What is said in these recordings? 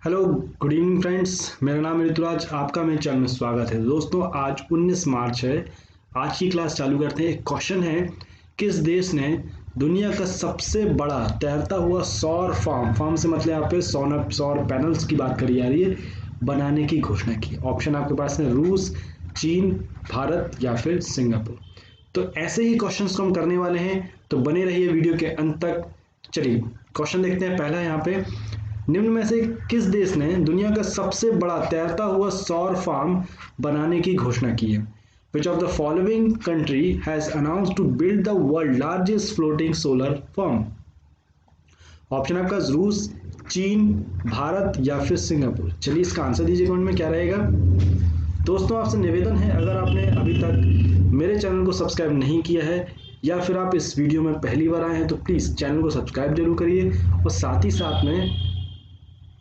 Hello, good evening friends. मेरा नाम है ऋतुराज। आपका मेरे चैनल में स्वागत है। दोस्तों, आज 19 मार्च है। आज की क्लास चालू करते हैं। एक क्वेश्चन है, किस देश ने दुनिया का सबसे बड़ा तैरता हुआ सौर फार्म से मतलब यहाँ पे सौर पैनल्स की बात करी जा रही है, बनाने की घोषणा की। ऑप्शन आपके पास है रूस, चीन, भारत या फिर सिंगापुर। तो ऐसे ही क्वेश्चंस को हम करने वाले हैं, तो बने रहिए वीडियो के अंत तक। चलिए क्वेश्चन देखते हैं। पहला यहाँ पे, निम्न में से किस देश ने दुनिया का सबसे बड़ा तैरता हुआ सौर फार्म बनाने की घोषणा की है? Which of the following country has announced to build the world largest floating solar farm? Option आपका रूस, चीन, भारत या फिर सिंगापुर। चलिए इसका आंसर दीजिए कमेंट में, क्या रहेगा। दोस्तों, आपसे निवेदन है, अगर आपने अभी तक मेरे चैनल को सब्सक्राइब नहीं किया है या फिर आप इस वीडियो में पहली बार आए हैं तो प्लीज़ चैनल को सब्सक्राइब जरूर करिए, और साथ ही साथ में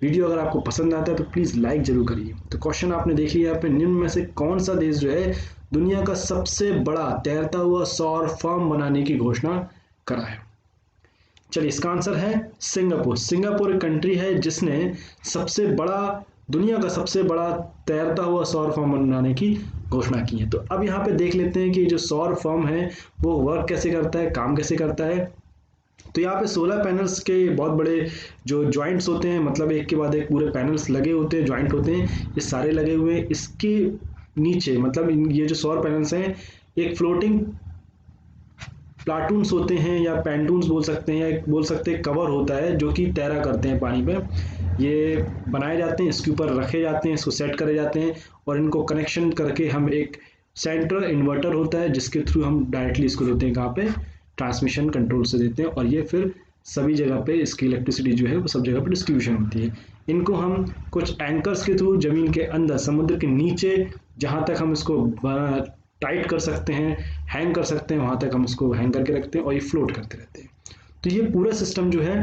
वीडियो अगर आपको पसंद आता है तो प्लीज़ लाइक जरूर करिए। तो क्वेश्चन आपने देख लिया, यहाँ पे निम्न में से कौन सा देश जो है दुनिया का सबसे बड़ा तैरता हुआ सौर फार्म बनाने की घोषणा करा है? चलिए इसका आंसर है सिंगापुर। सिंगापुर एक कंट्री है जिसने दुनिया का सबसे बड़ा तैरता हुआ सौर फार्म बनाने की घोषणा की है। तो अब यहाँ पे देख लेते हैं कि जो सौर फार्म है वो वर्क कैसे करता है, काम कैसे करता है। तो यहाँ पे सोलर पैनल्स के बहुत बड़े जो जॉइंट्स होते हैं, मतलब एक के बाद एक पूरे पैनल्स लगे होते हैं, जॉइंट होते हैं, ये सारे लगे हुए हैं। इसके नीचे मतलब ये जो सौर पैनल्स हैं, एक फ्लोटिंग प्लाटून्स होते हैं या पैंटून्स बोल सकते हैं, या एक बोल सकते हैं कवर होता है जो कि तैरा करते हैं पानी पे। ये बनाए जाते हैं, इसके ऊपर रखे जाते हैं, इसको सेट करे जाते हैं, और इनको कनेक्शन करके हम एक सेंट्रल इन्वर्टर होता है जिसके थ्रू हम डायरेक्टली इसको देते हैं कहाँ पे, ट्रांसमिशन कंट्रोल से देते हैं, और ये फिर सभी जगह पे इसकी इलेक्ट्रिसिटी जो है वो सब जगह पे डिस्ट्रीब्यूशन होती है। इनको हम कुछ एंकर्स के थ्रू जमीन के अंदर, समुद्र के नीचे जहाँ तक हम इसको टाइट कर सकते हैं, हैंग कर सकते हैं, वहाँ तक हम इसको हैंग करके रखते हैं और ये फ्लोट करते रहते हैं। तो ये पूरा सिस्टम जो है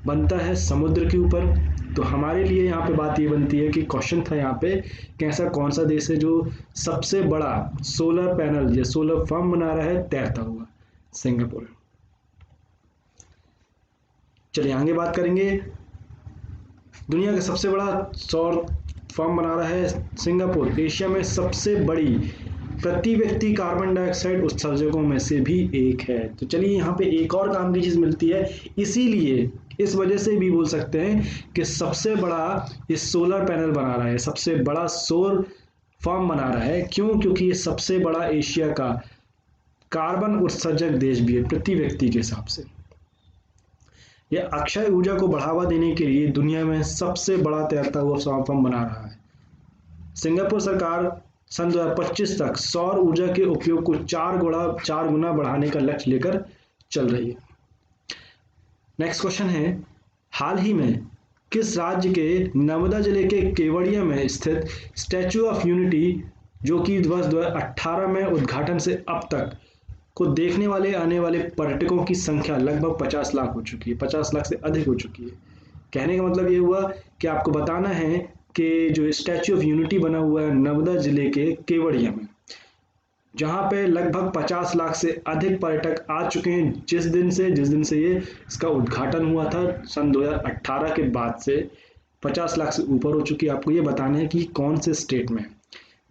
बनता है समुद्र के ऊपर। तो हमारे लिए यहाँ पे बात ये बनती है कि क्वेश्चन था यहाँ पे कि ऐसा कौन सा देश है जो सबसे बड़ा सोलर पैनल या सोलर फार्म बना रहा है तैरता हुआ? सिंगापुर। चलिए आगे बात करेंगे। दुनिया का सबसे बड़ा सौर फार्म बना रहा है सिंगापुर। एशिया में सबसे बड़ी प्रति व्यक्ति कार्बन डाइऑक्साइड उत्सर्जकों में से भी एक है। तो चलिए यहाँ पे एक और काम की चीज मिलती है, इसीलिए इस वजह से भी बोल सकते हैं कि सबसे बड़ा इस सोलर पैनल बना रहा है, सबसे बड़ा सौर फार्म बना रहा है। क्यों? क्योंकि ये सबसे बड़ा एशिया का कार्बन उत्सर्जक देश भी है प्रति व्यक्ति के हिसाब से। यह अक्षय ऊर्जा को बढ़ावा देने के लिए दुनिया में सबसे बड़ा तैरता हुआ सौर फार्म बना रहा है। सिंगापुर सरकार सन 2025 तक सौर ऊर्जा के उपयोग को 4 गुना बढ़ाने का लक्ष्य लेकर चल रही है। नेक्स्ट क्वेश्चन है, हाल ही में किस राज्य के नर्मदा जिले के केवड़िया में स्थित स्टैच्यू ऑफ यूनिटी, जो कि वर्ष 2018 में उद्घाटन से अब तक को देखने वाले आने वाले पर्यटकों की संख्या लगभग 50 लाख हो चुकी है, 50 लाख से अधिक हो चुकी है। कहने का मतलब ये हुआ कि आपको बताना है कि जो स्टैच्यू ऑफ यूनिटी बना हुआ है नर्मदा जिले के केवड़िया में, जहाँ पे लगभग 50 लाख से अधिक पर्यटक आ चुके हैं जिस दिन से ये इसका उद्घाटन हुआ था सन 2018 के बाद से 50 लाख से ऊपर हो चुकी है। आपको ये बताना है कि कौन से स्टेट में।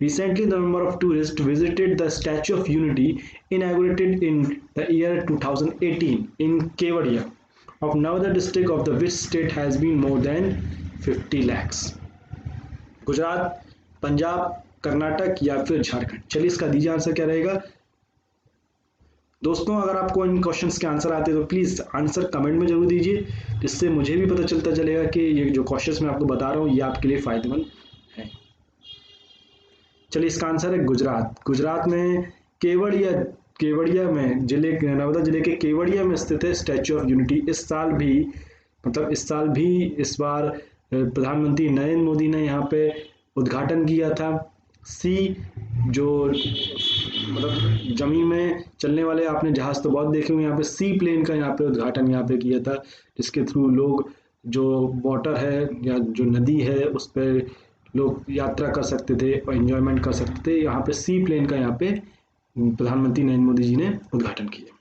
Recently, the number of tourists visited the Statue of Unity, inaugurated in the year 2018 in Kevadia of Navada district of the which state has been more than 50 lakhs. Gujarat, Punjab, Karnataka या फिर झारखंड। चलिए इसका दीजिए आंसर क्या रहेगा। दोस्तों, अगर आपको इन क्वेश्चंस के आंसर आते हैं तो प्लीज आंसर कमेंट में जरूर दीजिए, जिससे मुझे भी पता चलता चलेगा कि ये जो क्वेश्चंस मैं आपको बता रहा हूँ ये आपके लिए फायदेमंद है। चलिए इसका आंसर है गुजरात। गुजरात में केवड़िया में नर्मदा जिले के केवड़िया में स्थित है स्टैच्यू ऑफ यूनिटी। इस साल भी इस बार प्रधानमंत्री नरेंद्र मोदी ने यहाँ पे उद्घाटन किया था। जो मतलब जमीन में चलने वाले आपने जहाज तो बहुत देखे हुए, यहाँ पे सी प्लेन का यहाँ पे उद्घाटन यहाँ पे किया था, जिसके थ्रू लोग जो वाटर है या जो नदी है उस पर लोग यात्रा कर सकते थे और एंजॉयमेंट कर सकते थे। यहाँ पे सी प्लेन का यहाँ पे प्रधानमंत्री नरेंद्र मोदी जी ने उद्घाटन किया।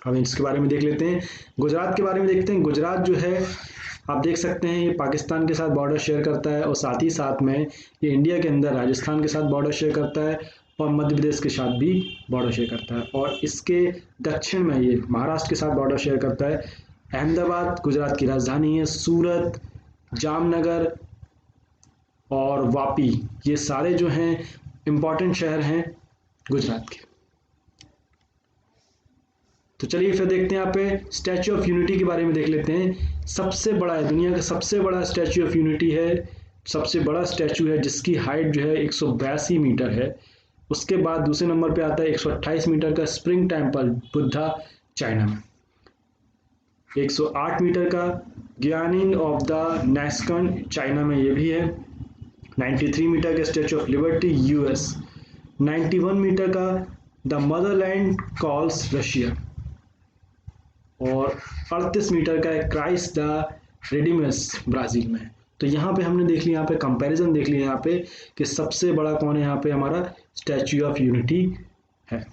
अब इसके बारे में देख लेते हैं, गुजरात के बारे में देखते हैं। गुजरात जो है आप देख सकते हैं ये पाकिस्तान के साथ बॉर्डर शेयर करता है और साथ ही साथ में ये इंडिया के अंदर राजस्थान के साथ बॉर्डर शेयर करता है और मध्य प्रदेश के साथ भी बॉर्डर शेयर करता है, और इसके दक्षिण में ये महाराष्ट्र के साथ बॉर्डर शेयर करता है। अहमदाबाद गुजरात की राजधानी है, सूरत, जामनगर और वापी ये सारे जो हैं इम्पॉर्टेंट शहर हैं गुजरात के। तो चलिए फिर देखते हैं यहाँ पे स्टैच्यू ऑफ यूनिटी के बारे में देख लेते हैं। सबसे बड़ा है, दुनिया का सबसे बड़ा स्टैच्यू ऑफ यूनिटी है, सबसे बड़ा स्टैच्यू है जिसकी हाइट जो है 182 मीटर है। उसके बाद दूसरे नंबर पे आता है 128 मीटर का स्प्रिंग टेम्पल बुद्धा चाइना में, 108 मीटर का ग्यानिंग ऑफ द नेस्कन चाइना में ये भी है, 93 मीटर का Statue of Liberty US, 91 metre का द मदरलैंड कॉल्स रशिया, और 38 मीटर का है क्राइस्ट द रेडिमस ब्राजील में। तो यहाँ पे हमने देख लिया, यहाँ पे कंपैरिजन देख लिया यहाँ पे कि सबसे बड़ा कौन है, यहाँ पे हमारा स्टैच्यू ऑफ यूनिटी है।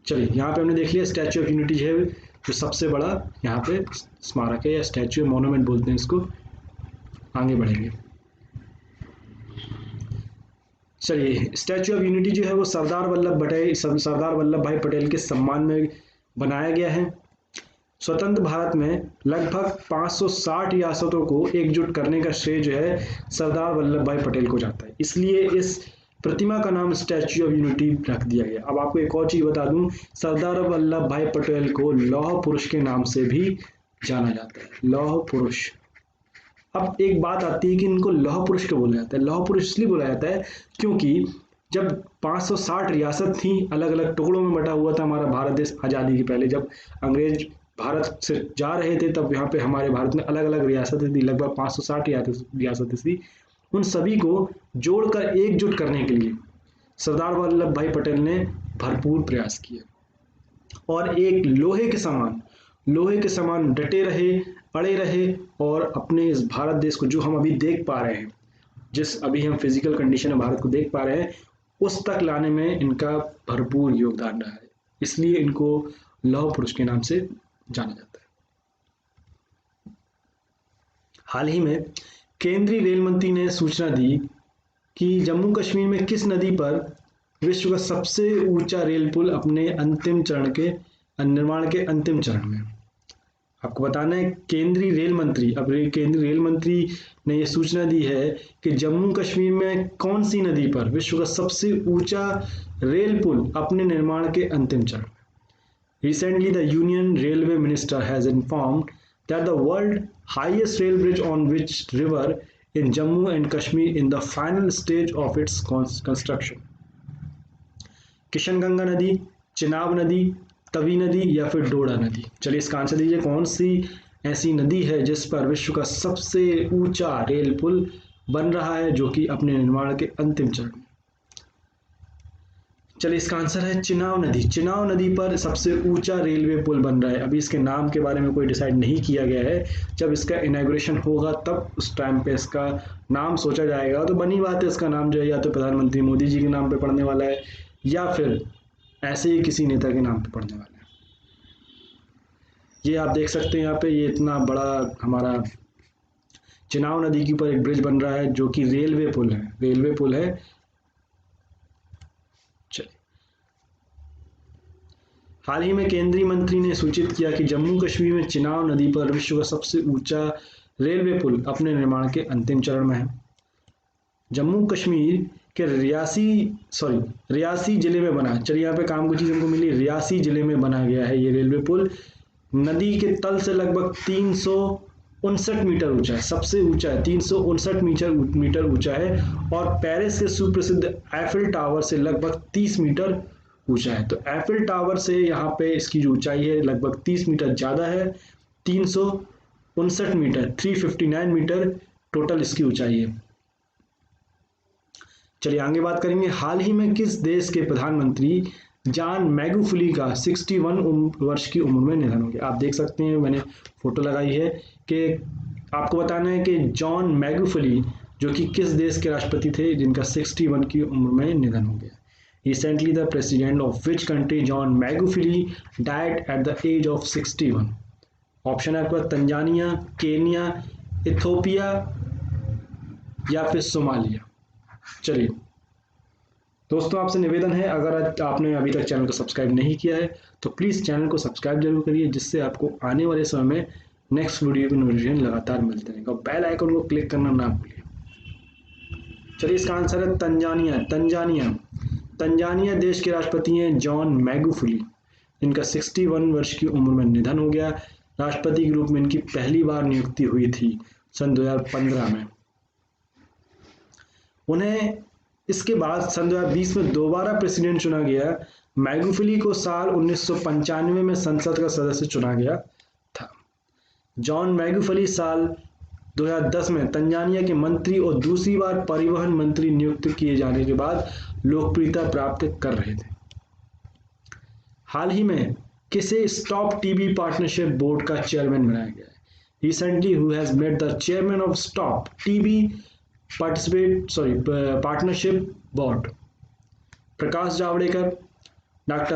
चलिए यहाँ पे हमने देख लिया स्टैच्यू ऑफ यूनिटी है जो सबसे बड़ा यहाँ पे स्मारक है या स्टैच्यू मोनूमेंट बोलते हैं इसको। आगे बढ़ेंगे, चलिए स्टैच्यू ऑफ यूनिटी जो है वो सरदार वल्लभ भाई पटेल के सम्मान में बनाया गया है। स्वतंत्र भारत में लगभग 560 रियासतों को एकजुट करने का श्रेय जो है सरदार वल्लभ भाई पटेल को जाता है, इसलिए इस प्रतिमा का नाम स्टैच्यू ऑफ यूनिटी रख दिया गया। अब आपको एक और चीज बता दूं, सरदार वल्लभ भाई पटेल को लौह पुरुष के नाम से भी जाना जाता है, लौह पुरुष। अब एक बात आती है कि इनको लौह पुरुष क्यों बोला जाता है। लौह पुरुष इसलिए बोला जाता है क्योंकि जब 560 रियासत थी, अलग अलग टुकड़ों में बटा हुआ था हमारा भारत देश आज़ादी के पहले, जब अंग्रेज भारत से जा रहे थे तब यहाँ पे हमारे भारत में अलग अलग रियासतें थी, लगभग 560 रियासतें थी। उन सभी को जोड़कर एकजुट करने के लिए सरदार वल्लभ भाई पटेल ने भरपूर प्रयास किए और एक लोहे के समान डटे रहे, अड़े रहे और अपने इस भारत देश को जो हम अभी देख पा रहे हैं, जिस अभी हम फिजिकल कंडीशन में भारत को देख पा रहे हैं, उस तक लाने में इनका भरपूर योगदान रहा है, इसलिए इनको लौह पुरुष के नाम से जाना जाता है। हाल ही में केंद्रीय रेल मंत्री ने सूचना दी कि जम्मू कश्मीर में किस नदी पर विश्व का सबसे ऊंचा रेल पुल अपने अंतिम चरण के निर्माण के अंतिम चरण में। आपको बताना है केंद्रीय रेल मंत्री ने यह सूचना दी है कि जम्मू कश्मीर में कौन सी नदी पर विश्व का सबसे ऊंचा रेल पुल अपने निर्माण के अंतिम चरण में। Recently, the Union Railway Minister has informed that the world highest rail bridge on which river in Jammu and Kashmir in the final stage of its construction. Kishanganga नदी, चिनाब नदी, तवी नदी या फिर डोडा नदी। चलिए इसका आंसर दीजिए, कौन सी ऐसी नदी है जिस पर विश्व का सबसे ऊंचा रेल पुल बन रहा है जो कि अपने निर्माण के अंतिम चरण में। चलिए इसका आंसर है चिनाब नदी। चिनाब नदी पर सबसे ऊंचा रेलवे पुल बन रहा है। अभी इसके नाम के बारे में कोई डिसाइड नहीं किया गया है, जब इसका इनॉग्रेशन होगा तब उस टाइम पे इसका नाम सोचा जाएगा। तो बनी बात है, इसका नाम जो है या तो प्रधानमंत्री मोदी जी के नाम पे पड़ने वाला है या फिर ऐसे ही किसी नेता के नाम पे पड़ने वाला है। ये आप देख सकते हैं यहाँ पे, ये इतना बड़ा हमारा चिनाब नदी के ऊपर एक ब्रिज बन रहा है जो कि रेलवे पुल है। हाल ही में केंद्रीय मंत्री ने सूचित किया कि जम्मू कश्मीर में चिनाब नदी पर विश्व का सबसे ऊंचा रेलवे पुल अपने निर्माण के अंतिम चरण में है। जम्मू कश्मीर के रियासी जिले में बना, चलिए यहाँ पे काम की चीज हमको मिली, रियासी जिले में बना गया है ये रेलवे पुल। नदी के तल से लगभग 359 मीटर ऊंचा है, सबसे ऊंचा है, 359 मीटर ऊंचा है और पेरिस के सुप्रसिद्ध एफिल टावर से लगभग 30 मीटर ऊंचा है। तो एफिल टावर से यहाँ पे इसकी जो ऊंचाई है लगभग 30 मीटर ज़्यादा है, 359 मीटर, 359 मीटर टोटल इसकी ऊंचाई है। चलिए आगे बात करेंगे, हाल ही में किस देश के प्रधानमंत्री जॉन मैगुफुली का 61 वर्ष की उम्र में निधन हो गया। आप देख सकते हैं, मैंने फोटो लगाई है कि आपको बताना है कि जॉन मैगुफुली जो कि किस देश के राष्ट्रपति थे जिनका 61 की उम्र में निधन हो गया। Recently, the president of which country, John Magufuli, died at the age of 61? Option है आपका तंजानिया, केनिया, इथोपिया या फिर सोमालिया। चलिए दोस्तों, आपसे निवेदन है, अगर आपने अभी तक चैनल को सब्सक्राइब नहीं किया है तो प्लीज़ चैनल को सब्सक्राइब जरूर करिए, जिससे आपको आने वाले समय में नेक्स्ट वीडियो की नोटिफिकेशन लगातार मिलते रहेगा। बेल आइकन को क्लिक करना ना भूलिए। चलिए, इसका आंसर है तंजानिया। तंजानिया देश के राष्ट्रपति हैं जॉन मैगुफुली, इनका 61 वर्ष की उम्र में निधन हो गया। राष्ट्रपति के रूप में इनकी पहली बार नियुक्ति हुई थी सन 2015 में। उन्हें इसके बाद सन 2020 में दोबारा प्रेसिडेंट चुना गया। मैगुफुली को साल 1995 में संसद का सदस्य चुना गया था। जॉन मैगुफुली साल 2010 में तंजानिया के मंत्री और दूसरी बार परिवहन मंत्री नियुक्त किए जाने के बाद लोकप्रियता प्राप्त कर रहे थे। हाल ही में किसे स्टॉप टीबी पार्टनरशिप बोर्ड का चेयरमैन बनाया गया है? Recently who has made the chairman of stop TB partnership board? Prakash Javadekar, doctor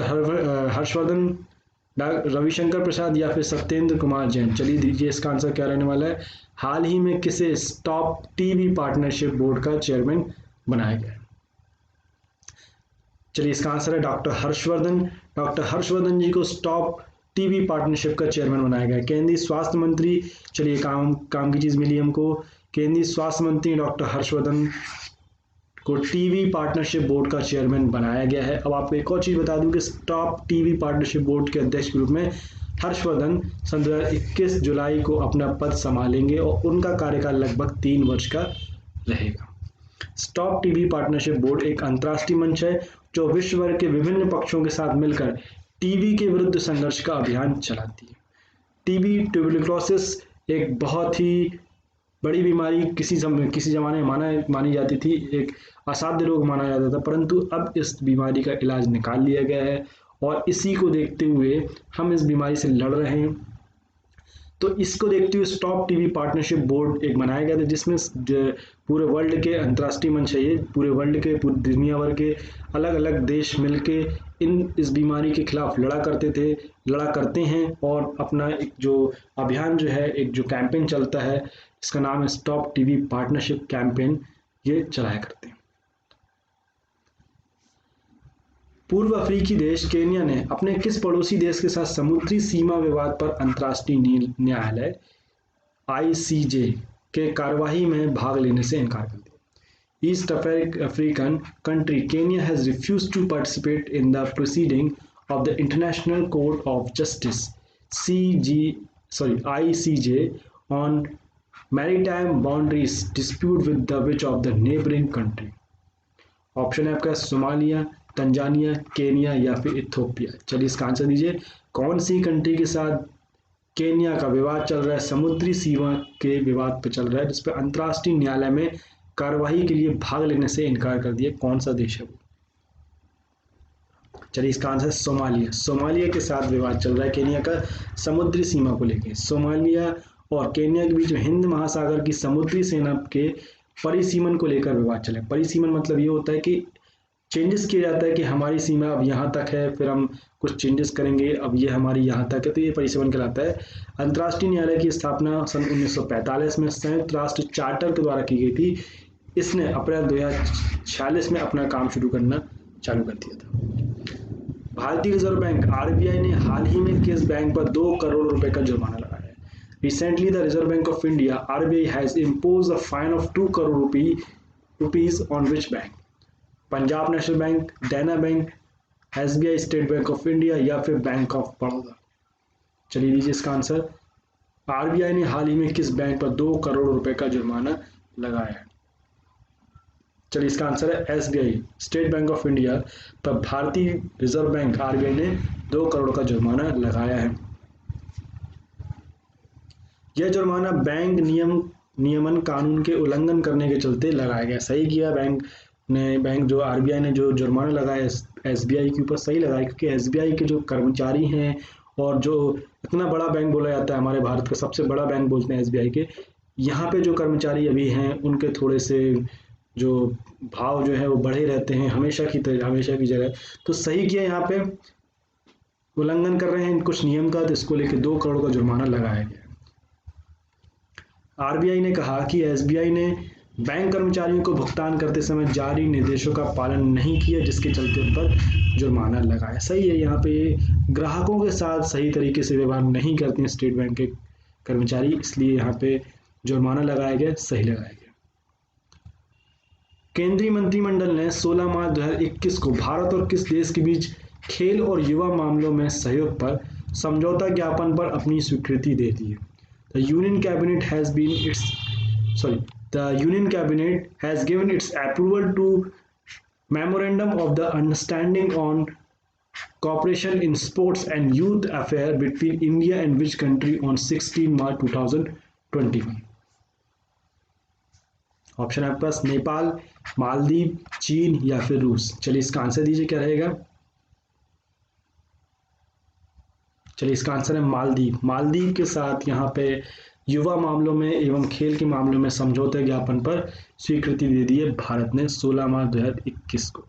Harshvardhan, Ravishankar Prasad या फिर सत्येंद्र कुमार जैन। चलिए दीजिए, इसका आंसर क्या रहने वाला है? हाल ही में किसे स्टॉप टीबी पार्टनरशिप बोर्ड का चेयरमैन बनाया गया है? चलिए, इसका आंसर है डॉक्टर हर्षवर्धन। डॉक्टर हर्षवर्धन जी को स्टॉप टीबी पार्टनरशिप का चेयरमैन बनाया गया। केंद्रीय स्वास्थ्य मंत्री, चलिए काम की चीज मिली हमको, केंद्रीय स्वास्थ्य मंत्री डॉक्टर हर्षवर्धन को टीबी पार्टनरशिप बोर्ड का चेयरमैन बनाया गया है। अब आपको एक और चीज बता दूं कि स्टॉप टीबी पार्टनरशिप बोर्ड के अध्यक्ष के रूप में हर्षवर्धन सन 2021 जुलाई को अपना पद संभालेंगे और उनका कार्यकाल लगभग 3 वर्ष का रहेगा। स्टॉप टीबी पार्टनरशिप बोर्ड एक अंतर्राष्ट्रीय मंच है जो विश्व भर के विभिन्न पक्षों के साथ मिलकर टीबी के विरुद्ध संघर्ष का अभियान चलाती है। टीबी, ट्यूबरकुलोसिस एक बहुत ही बड़ी बीमारी किसी जमाने में मानी जाती थी, एक असाध्य रोग माना जाता था, परंतु अब इस बीमारी का इलाज निकाल लिया गया है और इसी को देखते हुए हम इस बीमारी से लड़ रहे हैं। तो इसको देखते हुए स्टॉप टीबी पार्टनरशिप बोर्ड एक बनाया गया था, जिसमें पूरे वर्ल्ड के अंतर्राष्ट्रीय मंच है ये, पूरे वर्ल्ड के, पूरी दुनिया भर के अलग अलग देश मिलके इस बीमारी के खिलाफ लड़ा करते हैं और अपना एक जो अभियान जो है, एक जो कैंपेन चलता है, इसका नाम है स्टॉप टीबी पार्टनरशिप कैंपेन, ये चलाया करते हैं। पूर्व अफ्रीकी देश केन्या ने अपने किस पड़ोसी देश के साथ समुद्री सीमा विवाद पर अंतर्राष्ट्रीय न्यायालय ICJ के कार्यवाही में भाग लेने से इनकार कर दिया? East African country Kenya has refused to participate in the proceeding of the International Court of Justice ICJ on maritime boundaries dispute with the which of the neighbouring country? Option है आपका सोमालिया, तंजानिया, केनिया या फिर Ethiopia. चलिए, इसका answer दीजिए। कौन सी country के साथ केनिया का विवाद चल रहा है? समुद्री सीमा के विवाद पे चल रहा है, जिस पे अंतर्राष्ट्रीय न्यायालय में कार्यवाही के लिए भाग लेने से इनकार कर दिया। कौन सा देश है वो? चलिए, इसका आंसर सोमालिया। सोमालिया के साथ विवाद चल रहा है केनिया का, समुद्री सीमा को लेकर। सोमालिया और केनिया के बीच में हिंद महासागर की समुद्री सेना के परिसीमन को लेकर विवाद चले। परिसीमन मतलब ये होता है कि चेंजेस किया जाता है कि हमारी सीमा अब यहाँ तक है, फिर हम कुछ चेंजेस करेंगे, अब ये हमारी यहाँ तक है, तो ये परिसीमन कहलाता है। अंतर्राष्ट्रीय न्यायालय की स्थापना सन 1945 में संयुक्त राष्ट्र चार्टर के द्वारा की गई थी। इसने अप्रैल 2046 में अपना काम शुरू करना चालू कर दिया था। भारतीय रिजर्व बैंक RBI ने हाल ही में किस बैंक पर 2 करोड़ रुपए का जुर्माना लगाया है? Recently, the Reserve Bank of India (RBI) has imposed a fine of 2 crore rupees on which bank? Punjab national bank, Dena bank, SBI state bank of India या फिर बैंक ऑफ बड़ौदा? चलिए दीजिए इसका आंसर। RBI ने हाल ही में किस बैंक पर 2 करोड़ रुपए का जुर्माना लगाया है? चलिए, इसका आंसर है SBI state bank of India पर भारतीय रिजर्व बैंक RBI ने 2 करोड़ का जुर्माना लगाया है। यह जुर्माना बैंक नियमन कानून के उल्लंघन करने के चलते लगाया गया। सही किया बैंक जो RBI ने जो जुर्माना लगाया SBI के ऊपर, सही लगाया, क्योंकि SBI के जो कर्मचारी हैं और जो इतना बड़ा बैंक बोला जाता है, हमारे भारत का सबसे बड़ा बैंक बोलते हैं SBI के, यहाँ पे जो कर्मचारी अभी हैं उनके थोड़े से जो भाव जो है वो बढ़े रहते हैं हमेशा की जगह। तो सही किया, यहाँ पे उल्लंघन कर रहे हैं कुछ नियम का, तो इसको लेकर 2 करोड़ का जुर्माना लगाया गया। आरबीआई ने कहा कि एसबीआई ने बैंक कर्मचारियों को भुगतान करते समय जारी निर्देशों का पालन नहीं किया, जिसके चलते उन पर जुर्माना लगाया। सही है, यहाँ पे ग्राहकों के साथ सही तरीके से व्यवहार नहीं करते हैं स्टेट बैंक के कर्मचारी, इसलिए यहाँ पे जुर्माना लगाया गया, सही लगाया गया। केंद्रीय मंत्रिमंडल ने 16 मार्च 2021 को भारत और किस देश के बीच खेल और युवा मामलों में सहयोग पर समझौता ज्ञापन पर अपनी स्वीकृति दे दी है। The Union Cabinet has given its approval to Memorandum of the Understanding on Cooperation in Sports and Youth Affairs between India and which country on 16 March 2021? Option है आपके पास नेपाल, मालदीव, चीन या फिर रूस। चलिए इसका आंसर दीजिए, क्या रहेगा? चलिए इसका आंसर है मालदीव। मालदीव के साथ यहाँ पे युवा मामलों में एवं खेल के मामलों में समझौते ज्ञापन पर स्वीकृति दे दी है भारत ने 16 मार्च 2021 को।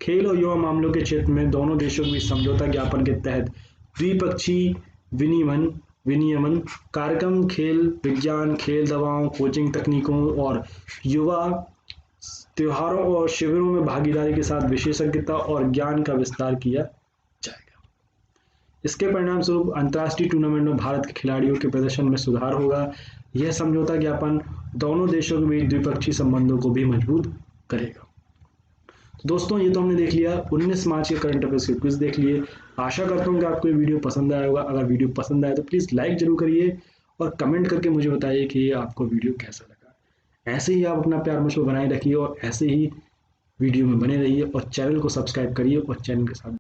खेल और युवा मामलों के क्षेत्र में दोनों देशों के बीच समझौता ज्ञापन के तहत द्विपक्षीय विनियमन कार्यक्रम खेल विज्ञान, खेल दवाओं, कोचिंग तकनीकों और युवा त्योहारों और शिविरों में भागीदारी के साथ विशेषज्ञता और ज्ञान का विस्तार किया जाएगा। इसके परिणाम स्वरूप अंतर्राष्ट्रीय टूर्नामेंट में भारत के खिलाड़ियों के प्रदर्शन में सुधार होगा। यह समझौता ज्ञापन दोनों देशों के बीच द्विपक्षीय संबंधों को भी मजबूत करेगा। तो दोस्तों, ये तो हमने देख लिया 19 मार्च के करंट अफेयर्स के क्विज देख लिए। आशा करता हूँ कि आपको ये वीडियो पसंद आया होगा। अगर वीडियो पसंद आए तो प्लीज़ लाइक जरूर करिए और कमेंट करके मुझे बताइए कि आपको वीडियो कैसा लगा। ऐसे ही आप अपना प्यार मुझ पर बनाए रखिए और ऐसे ही वीडियो में बने रहिए और चैनल को सब्सक्राइब करिए और चैनल के साथ